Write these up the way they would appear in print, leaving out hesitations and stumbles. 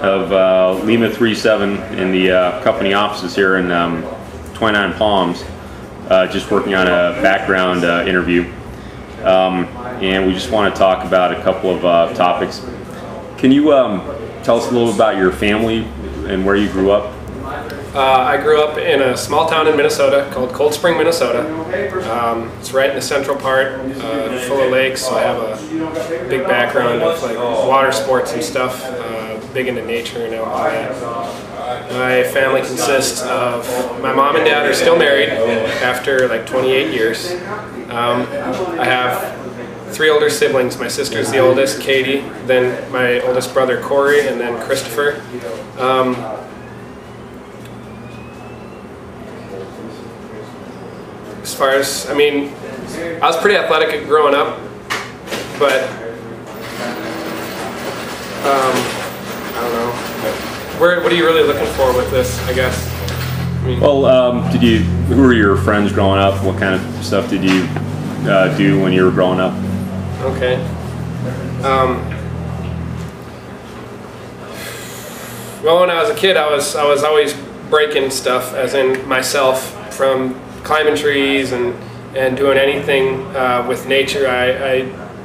of Bellmont3.mov in the company offices here in 29 Palms, just working on a background interview, and we just want to talk about a couple of topics. Can you tell us a little about your family and where you grew up? I grew up in a small town in Minnesota called Cold Spring, Minnesota. It's right in the central part, full of lakes, so I have a big background of like water sports and stuff, big into nature and all that. My family consists of, my mom and dad are still married after like 28 years. I have 3 older siblings. My sister's the oldest, Katie, then my oldest brother Corey, and then Christopher. As far as, I mean, I was pretty athletic growing up, but I don't know. What are you really looking for with this, I guess? I mean, well, who were your friends growing up? What kind of stuff did you do when you were growing up? Okay. Well, when I was a kid, I was always breaking stuff, as in myself, from climbing trees and doing anything with nature.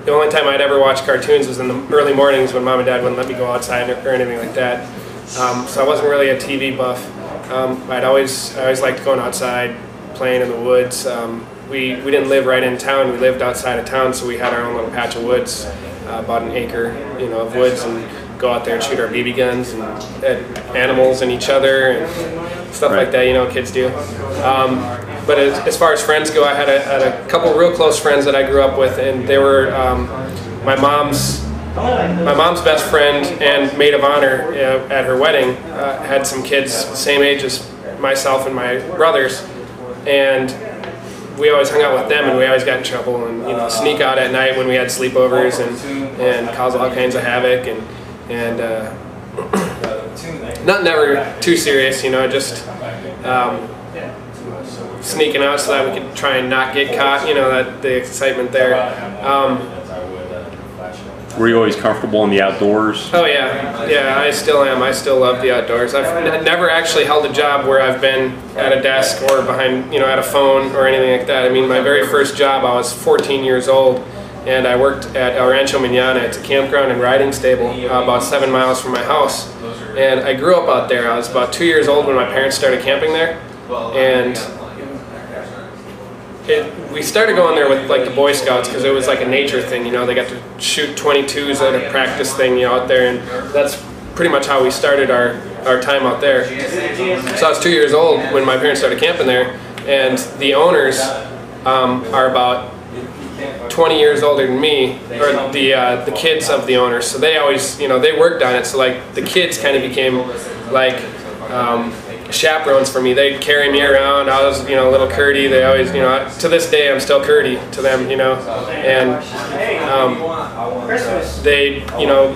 The only time I'd ever watch cartoons was in the early mornings when mom and dad wouldn't let me go outside or anything like that. So I wasn't really a TV buff. I always liked going outside, playing in the woods. We didn't live right in town. We lived outside of town, so we had our own little patch of woods, about an acre, of woods, and go out there and shoot our BB guns and at animals and each other and stuff like that. Kids do. But as far as friends go, I had a couple real close friends that I grew up with, and they were my mom's best friend and maid of honor at her wedding. Had some kids same age as myself and my brothers, and we always hung out with them, and we always got in trouble and sneak out at night when we had sleepovers and cause all kinds of havoc and nothing ever too serious, just sneaking out so that we could try and not get caught, that the excitement there. Were you always comfortable in the outdoors? Oh yeah, I still am. I still love the outdoors. I've never actually held a job where I've been at a desk or behind, at a phone or anything like that. I mean, my very first job, I was 14 years old, and I worked at El Rancho Manana. It's a campground and riding stable about 7 miles from my house. And I grew up out there. I was about 2 years old when my parents started camping there, and we started going there with like the Boy Scouts because it was like a nature thing, they got to shoot 22s at a practice thing, out there, and that's pretty much how we started our time out there. So I was 2 years old when my parents started camping there, and the owners are about 20 years older than me, or the kids of the owners, so they always, they worked on it, so like the kids kind of became like chaperones for me. They'd carry me around. I was, little Curdy. They always, to this day, I'm still Curdy to them, and they,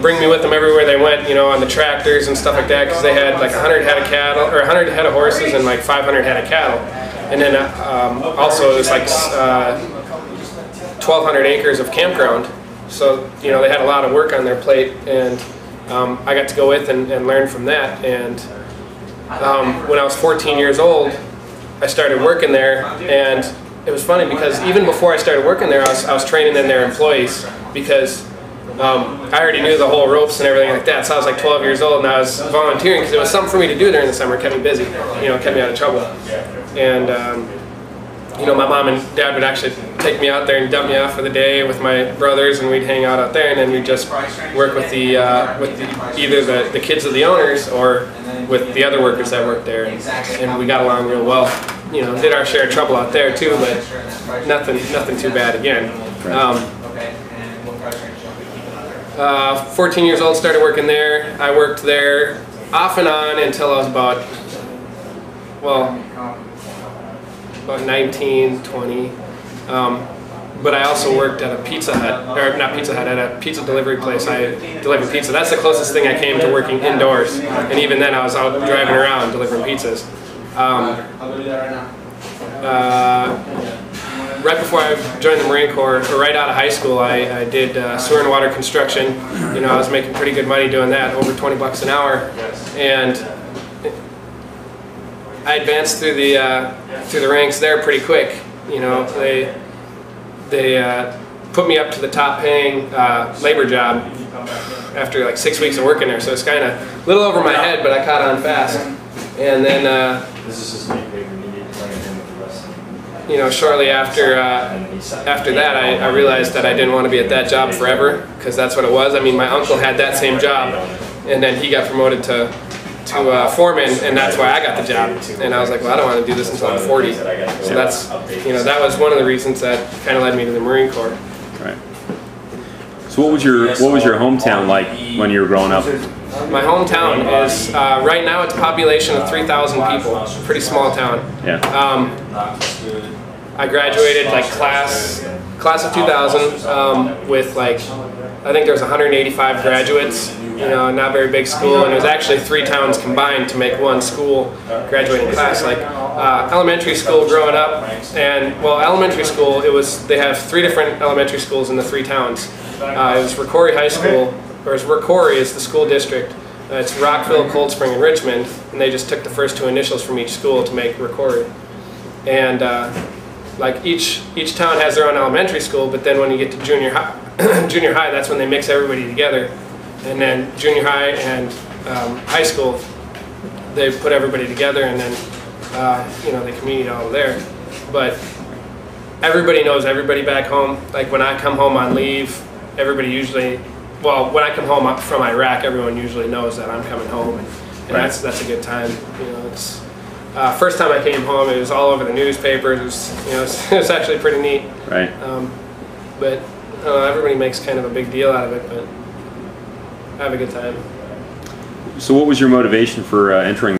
bring me with them everywhere they went, on the tractors and stuff like that, because they had like 100 head of cattle, or 100 head of horses and like 500 head of cattle, and then also it was like 1,200 acres of campground, so they had a lot of work on their plate, and I got to go with and learn from that. And when I was 14 years old, I started working there, and it was funny because even before I started working there, I was training in their employees, because I already knew the whole ropes and everything like that. So I was like 12 years old, and I was volunteering because it was something for me to do during the summer. It kept me busy, kept me out of trouble. And my mom and dad would actually take me out there and dump me off for the day with my brothers, and we'd hang out there, and then we'd just work with either the kids of the owners or with the other workers that worked there, and we got along real well. Did our share of trouble out there too, but nothing too bad again. 14 years old, started working there. I worked there off and on until I was about 19, 20. But I also worked at a Pizza Hut, or not Pizza Hut, at a pizza delivery place. I delivered pizza. That's the closest thing I came to working indoors. And even then I was out driving around delivering pizzas. right before I joined the Marine Corps, or right out of high school, I did sewer and water construction. You know, I was making pretty good money doing that, over 20 bucks an hour, and I advanced through the ranks there pretty quick. You know, they put me up to the top paying labor job after like 6 weeks of working there. So it's kind of a little over my head, but I caught on fast. And then, you know, shortly after that, I realized that I didn't want to be at that job forever, because that's what it was. I mean, my uncle had that same job, and then he got promoted to foreman, and that's why I got the job. And I was like, well, I don't want to do this until I'm 40. So that's, you know, that was one of the reasons that kind of led me to the Marine Corps. Right. So what was your hometown like when you were growing up? My hometown is right now it's a population of 3,000 people. Pretty small town. Yeah. I graduated like class of 2000 with like, I think there's 185 graduates. You know, not very big school, and it was actually 3 towns combined to make one school graduating class. Like elementary school growing up, and well, elementary school, they have 3 different elementary schools in the 3 towns. It was Rocori High School, or Rocori is the school district. It's Rockville, Cold Spring, and Richmond, and they just took the first 2 initials from each school to make Rocori. And like each town has their own elementary school, but then when you get to junior high, that's when they mix everybody together. And then junior high and high school, they put everybody together, and then you know, they community all there. But everybody knows everybody back home. Like when I come home on leave, everybody usually, well, when I come home from Iraq, everyone usually knows that I'm coming home, and right. that's a good time. You know, it's first time I came home, it was all over the newspapers. It was, you know, it was actually pretty neat. Right. But everybody makes kind of a big deal out of it, but I have a good time. So what was your motivation for entering